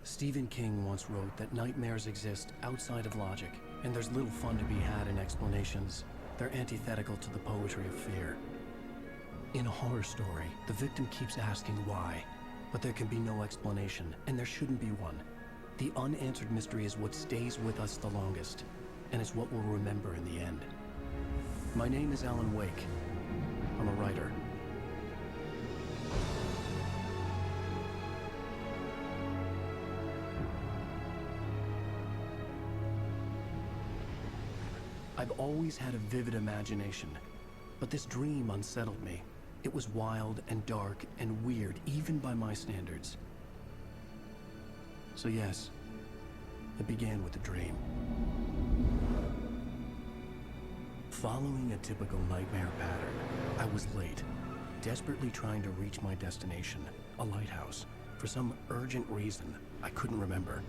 Stephen King once wrote that nightmares exist outside of logic, and there's little fun to be had in explanations. They're antithetical to the poetry of fear. In a horror story, the victim keeps asking why, but there can be no explanation, and there shouldn't be one. The unanswered mystery is what stays with us the longest, and it's what we'll remember in the end. My name is Alan Wake. I'm a writer. I've always had a vivid imagination, but this dream unsettled me. It was wild and dark and weird, even by my standards. So yes, it began with a dream. Following a typical nightmare pattern, I was late, desperately trying to reach my destination, a lighthouse. For some urgent reason, I couldn't remember.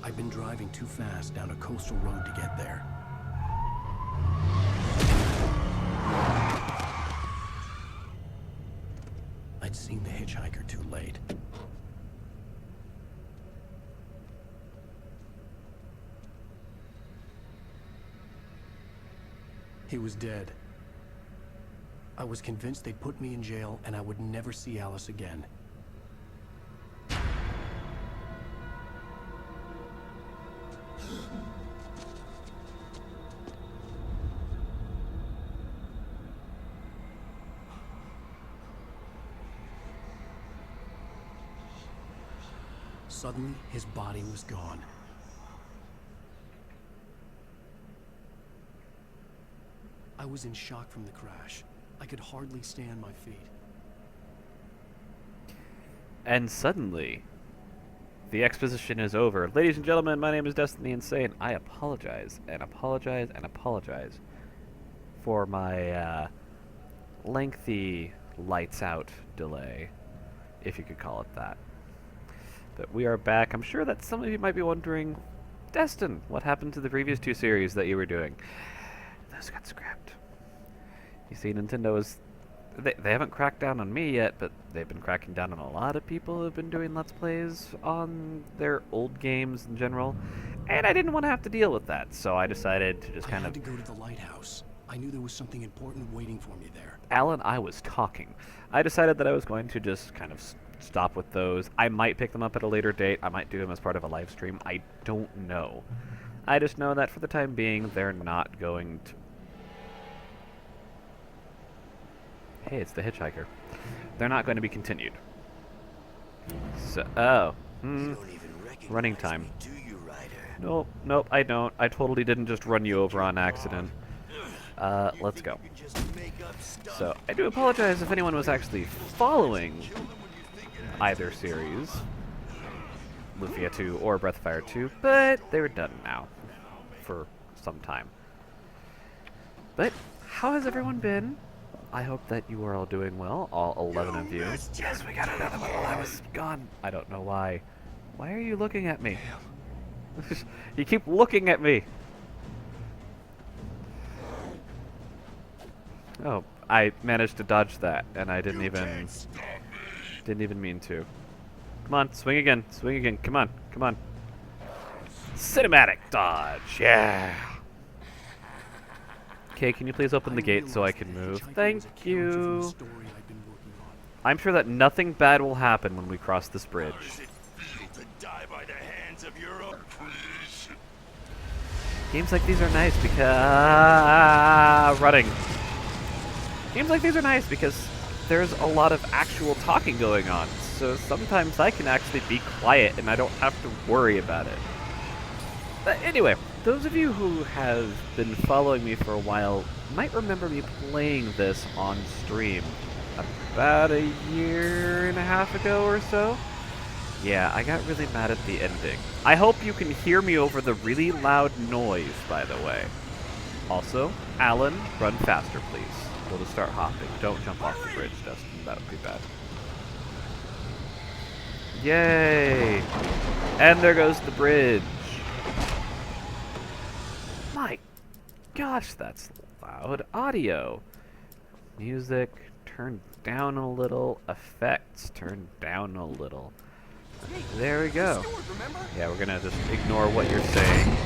I'd been driving too fast down a coastal road to get there. I'd seen the hitchhiker too late. He was dead. I was convinced they'd put me in jail and I would never see Alice again. Suddenly, his body was gone. I was in shock from the crash. I could hardly stay on my feet. And suddenly, the exposition is over. Ladies and gentlemen, my name is Destiny Insane. I apologize and apologize and apologize for my lengthy lights out delay, if you could call it that. But we are back. I'm sure that some of you might be wondering, Destin, what happened to the previous two series that you were doing? Those got scrapped. You see, Nintendo is... They haven't cracked down on me yet, but they've been cracking down on a lot of people who've been doing Let's Plays on their old games in general. And I didn't want to have to deal with that, so I decided to just I kind had of... to go to the lighthouse. I knew there was something important waiting for me there. Alan, I was talking. I decided that I was going to just kind of stop with those. I might pick them up at a later date. I might do them as part of a live stream. I don't know. I just know that for the time being, they're not going to... Hey, it's the hitchhiker. They're not going to be continued. So, running time. Nope, nope, I don't. I totally didn't just run you over on accident. Let's go. So, I do apologize if anyone was actually following either series, Lufia II or Breath of Fire 2, but they're done now for some time. But, how has everyone been? I hope that you are all doing well, all 11 of you. Yes, we got another one while I was gone. I don't know why. Why are you looking at me? You keep looking at me! Oh, I managed to dodge that, and I didn't even mean to. Come on, swing again, come on, come on. Cinematic dodge, yeah! Okay, can you please open the gate so I can move? Thank you. I'm sure that nothing bad will happen when we cross this bridge. Games like these are nice because... running. Games like these are nice because there's a lot of actual talking going on, so sometimes I can actually be quiet and I don't have to worry about it. But anyway, those of you who have been following me for a while might remember me playing this on stream about a year and a half ago or so. Yeah, I got really mad at the ending. I hope you can hear me over the really loud noise, by the way. Also, Alan, run faster, please. We'll just start hopping. Don't jump off the bridge, Dustin. That would be bad. Yay! And there goes the bridge. My gosh, that's loud audio. Music turned down a little. Effects turned down a little. There we go. Yeah, we're gonna just ignore what you're saying.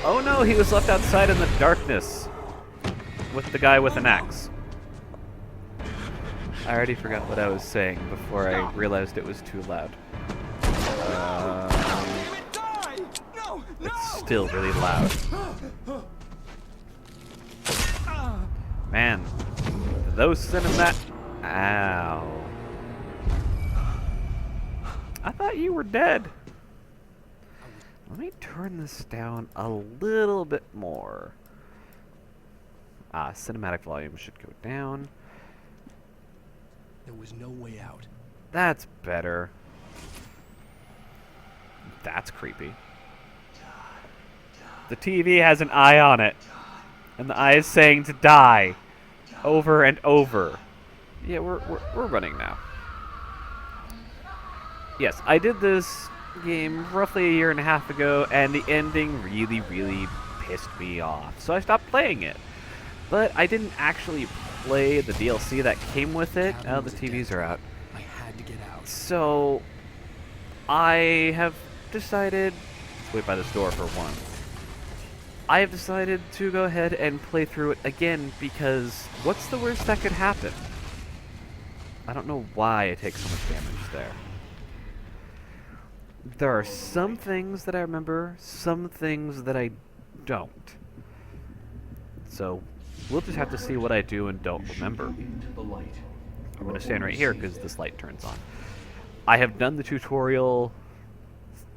Oh no, he was left outside in the darkness with the guy with an axe. I already forgot what I was saying before I realized it was too loud. It's still really loud. Man, those cinematic... Ow. I thought you were dead. Let me turn this down a little bit more. Cinematic volume should go down. There was no way out. That's better. That's creepy. The TV has an eye on it. And the eye is saying to die. Over and over. Yeah, we're running now. Yes, I did this game roughly a year and a half ago, and the ending really, really pissed me off. So I stopped playing it. But I didn't actually play the DLC that came with it. Oh, the TVs are out. I had to get out. So I have decided... Let's wait by this door for one. I have decided to go ahead and play through it again because what's the worst that could happen? I don't know why it takes so much damage there. There are some things that I remember, some things that I don't. So we'll just have to see what I do and don't remember. I'm going to stand right here because this light turns on. I have done the tutorial.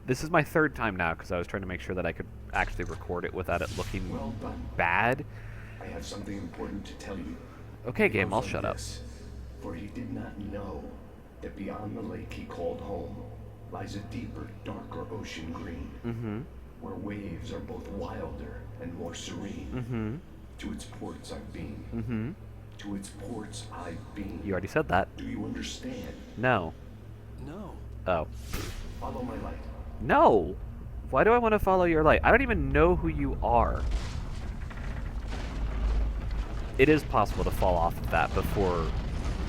This is my third time now because I was trying to make sure that I could actually record it without it looking bad. I have something important to tell you. Okay, game, I'll shut up. For he did not know that beyond the lake he called home lies a deeper, darker ocean green, where waves are both wilder and more serene. To its ports I've been. To its ports I've been. You already said that. Do you understand? No. No. Oh. Follow my light. No! Why do I want to follow your light? I don't even know who you are. It is possible to fall off of that before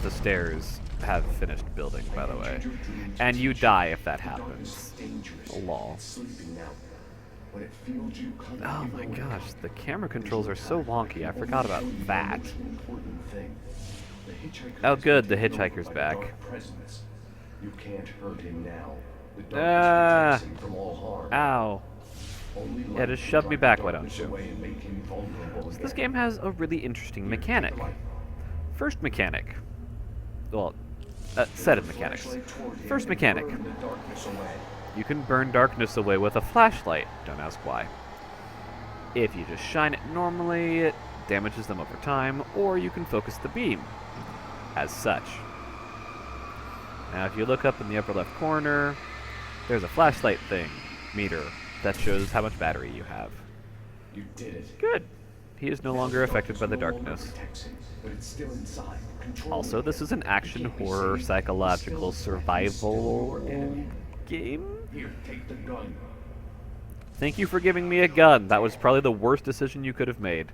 the stairs have finished building, by the way. And you die if that happens. Lol. Oh my gosh, the camera controls are so wonky. I forgot about that. Oh good, the hitchhiker's back. You can't hurt him now. Ow. Yeah, just shove me back, why don't you? So this game has a really interesting mechanic. First mechanic. Well, set of mechanics. First mechanic. You can burn darkness away with a flashlight. Don't ask why. If you just shine it normally, it damages them over time, or you can focus the beam. As such. Now if you look up in the upper left corner, there's a flashlight meter that shows how much battery you have. You did it. Good. He is no longer affected by the darkness. Also, this is an action horror psychological survival game. Here, take the gun. Thank you for giving me a gun. That was probably the worst decision you could have made.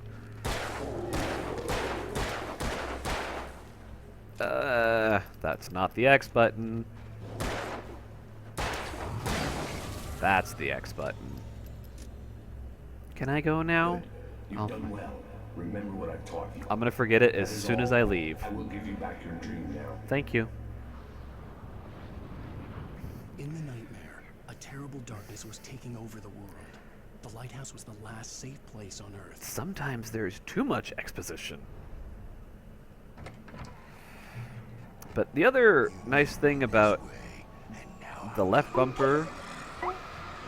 That's not the X button. That's the X button. Can I go now? You've done well. Remember what I've taught you. I'm gonna forget it as soon as I leave. I will give you back your dream now. Thank you. In the nightmare, a terrible darkness was taking over the world. The lighthouse was the last safe place on Earth. Sometimes there's too much exposition. But the other nice thing about the left bumper,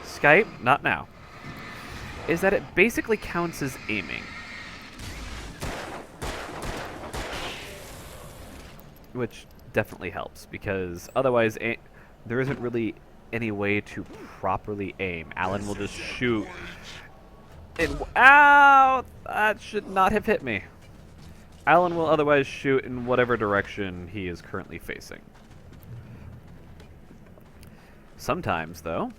Skype, not now, is that it basically counts as aiming. Which definitely helps, because otherwise there isn't really any way to properly aim. Alan will just shoot. Ow! That should not have hit me. Alan will otherwise shoot in whatever direction he is currently facing. Sometimes, though,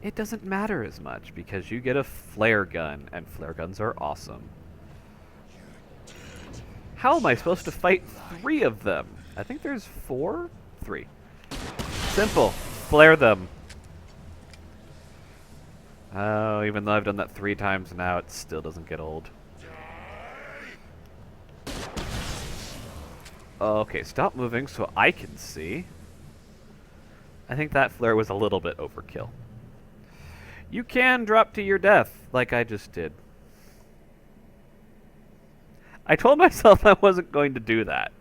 it doesn't matter as much because you get a flare gun, and flare guns are awesome. How am I supposed to fight 3 of them? I think there's 4? 3. Simple. flare them. Oh, even though I've done that 3 times now, it still doesn't get old. Okay, stop moving so I can see. I think that flare was a little bit overkill. You can drop to your death, like I just did. I told myself I wasn't going to do that.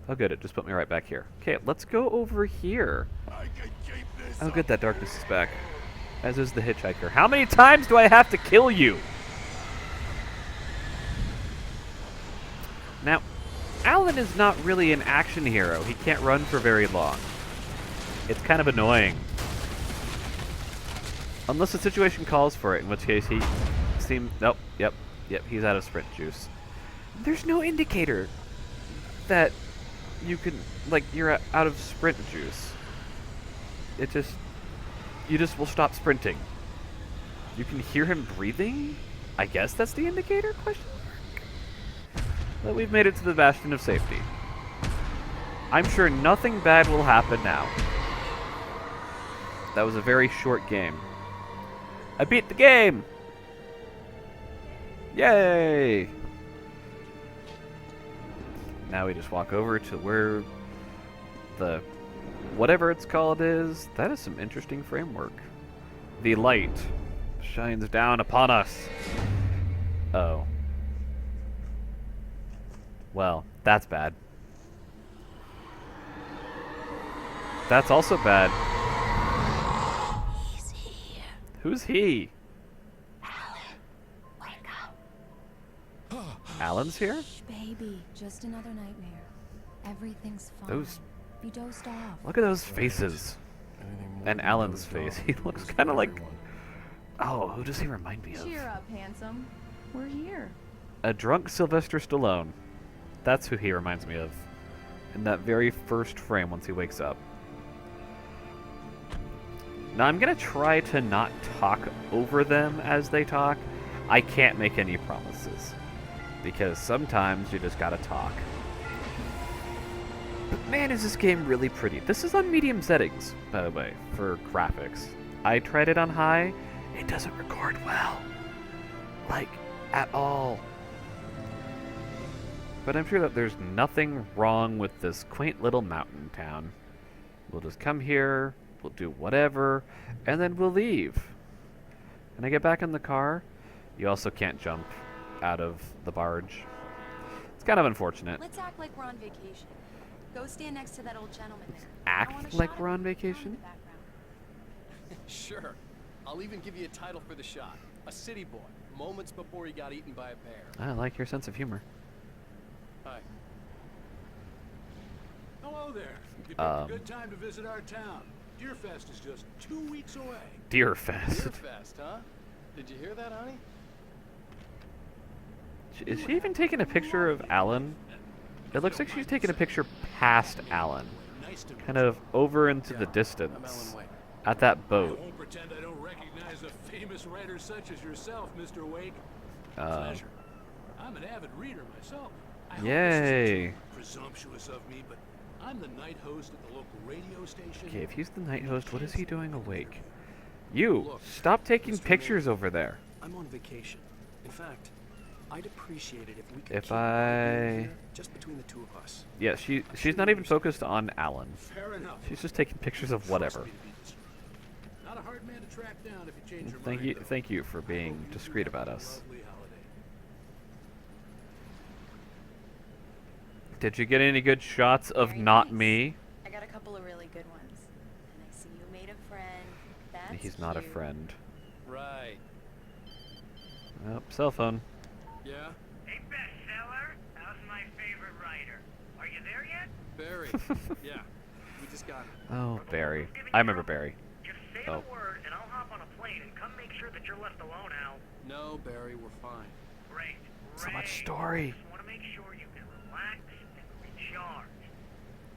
Oh good, it just put me right back here. Okay, let's go over here. Oh good, that darkness is back. As is the hitchhiker. How many times do I have to kill you? Now, Alan is not really an action hero. He can't run for very long. It's kind of annoying. Unless the situation calls for it, in which case he seems... Nope, yep, he's out of sprint juice. There's no indicator that you can... Like, you're out of sprint juice. It just... You just will stop sprinting. You can hear him breathing? I guess that's the indicator? Question mark? But we've made it to the bastion of safety. I'm sure nothing bad will happen now. That was a very short game. I beat the game! Yay! Now we just walk over to where the whatever it's called is. That is some interesting framework. The light shines down upon us. Oh. Well, that's bad. That's also bad. He's here. Who's he? Alan, wake up. Alan's here? Shh, baby. Just another nightmare. Everything's fine. Those... You dozed off. Look at those faces. And Alan's face. He looks kind of like... Oh, who does he remind me of? Cheer up, handsome. We're here. A drunk Sylvester Stallone. That's who he reminds me of. In that very first frame once he wakes up. Now I'm going to try to not talk over them as they talk. I can't make any promises. Because sometimes you just gotta talk. But man, is this game really pretty. This is on medium settings, by the way, for graphics. I tried it on high. It doesn't record well. Like, at all. But I'm sure that there's nothing wrong with this quaint little mountain town. We'll just come here, we'll do whatever, and then we'll leave. Can I get back in the car? You also can't jump out of the barge. It's kind of unfortunate. Let's act like we're on vacation. Go stand next to that old gentleman there. Act like we're on vacation? Sure. I'll even give you a title for the shot. A city boy, moments before he got eaten by a bear. I like your sense of humor. Hi. Hello there. You picked a good time to visit our town. Deerfest is just 2 weeks away. Deerfest. Deerfest, huh? Did you hear that, honey? Is she even taking a picture of Alan? It looks like she's taking a picture past Alan. Kind of over into the distance. At that I boat. won't pretend I don't recognize a famous writer such as yourself, Mr. Wake. Pleasure. I'm an avid reader myself. I hope this Yay. isn't too presumptuous of me, but I'm the night host at the local radio station. Okay, if he's the night host, what is he doing awake? You! Stop taking pictures over there. I'm on vacation. In fact, I'd appreciate it if we could If keep our being I... here just between the two of us. Yeah, she's not even focused on Alan. Fair enough. She's just taking pictures of whatever. Trust me to be discreet. Not a hard man to track down if you change your mind. though. Thank you for I hope being you discreet have about a us. lovely holiday. Did you get any good shots of Very not nice. me? I got a couple of really good ones. And I see you made a friend. That's He's not a cute. friend. Right. Oh, cell phone. Yeah? Hey, bestseller, how's my favorite writer? Are you there yet? Barry. Yeah. We just got him. Oh, Barry. I remember Barry. Just say Oh. the word, and I'll hop on a plane and come make sure that you're left alone, Al. No, Barry, we're fine. Great. So much Great. story. Just want to make sure you can relax and recharge.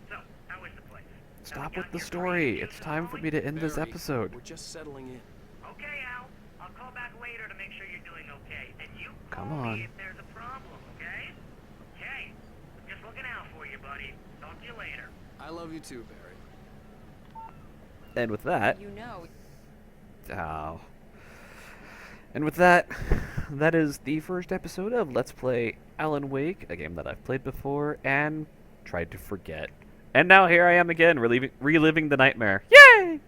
So, how is the place? Have Stop you with gotten the your story. green It's juice time for going? me to end this Barry, episode. We're just settling in. Okay, Al. I'll call back later to make sure you're doing okay. And you Come call on. me if there's a problem, okay? Okay. I'm just looking out for you, buddy. Talk to you later. I love you too, Barry. And with that, You know, oh. And with that, that is the first episode of Let's Play Alan Wake, a game that I've played before and tried to forget. And now here I am again, reliving the nightmare. Yay!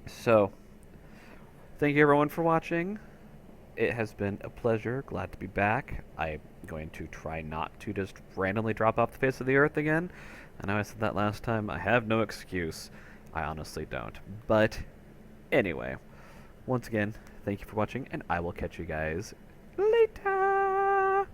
So, thank you everyone for watching. It has been a pleasure. Glad to be back. I'm going to try not to just randomly drop off the face of the earth again. I know I said that last time. I have no excuse. I honestly don't. But, anyway, once again, thank you for watching, and I will catch you guys